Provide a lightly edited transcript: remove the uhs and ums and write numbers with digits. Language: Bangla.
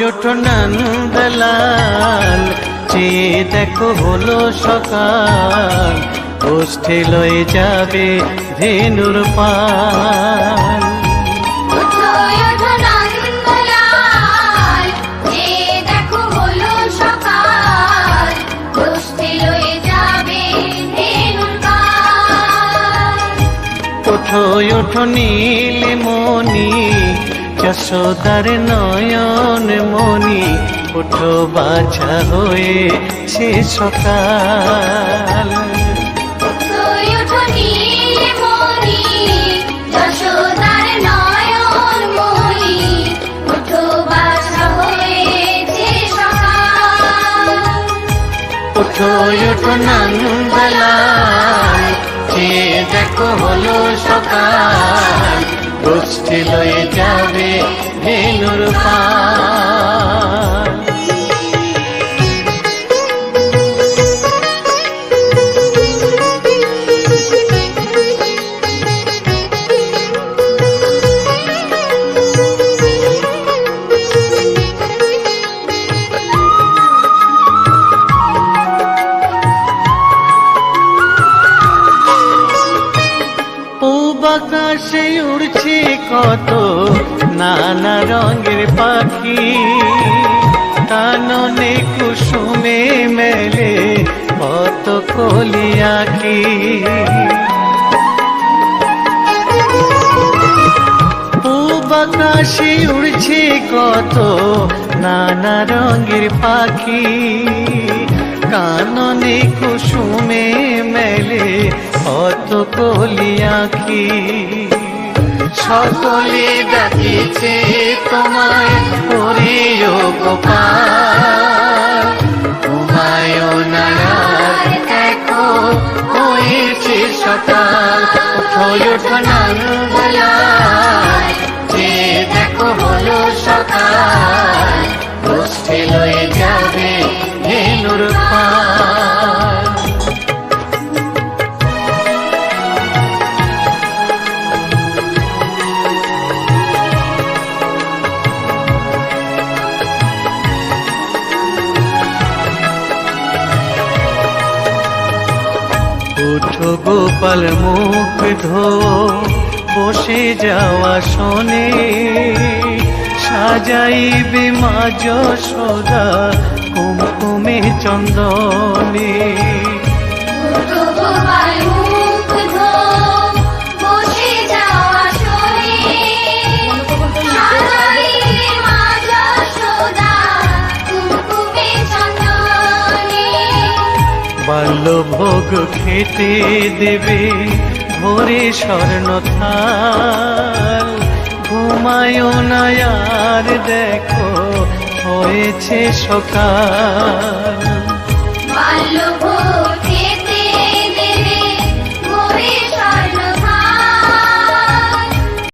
ওঠো নন্দলাল, চেয়ে দেখো হলো সকাল, গোষ্ঠী লয়ে যাবে ধেনুর পাল। ওঠো ওঠো নীলমণি, যশোদার নয়ন মণি, ওঠো বাছা হয়েছে সকাল। ওঠো ওঠো নন্দলাল, চেয়ে দেখো হলো সকাল, গোষ্ঠী লয়ে যাবে ধেনুর পাল। আকাশে উড়ছে কত নানা রঙের পাখি, কাননে কুসুমে মেলে কত কলি আঁখি। পূব আকাশে উড়ছে কত নানা রঙের পাখি, কাননে কুসুমে মেলে কত কলি আঁখি। সকলে ডাকিছে তোমায় করিও গোপাল, ঘুমায়ও না আর দেখো হয়েছে সকাল। ওঠো ওঠো নন্দলাল, চেয়ে দেখো হলো সকাল, গোষ্ঠী লয়ে যাবে ধেনুর পাল। ওঠো গোপাল মুখ ধো, বসে যাওয়া শোনে, সাজাইবে মা যশোদা কুমকুমে চন্দনে। বাল্যভোগ খেতে দেবে ভোরে স্বর্ণ থাল, ঘুমায়ও না আর দেখো হয়েছে সকাল।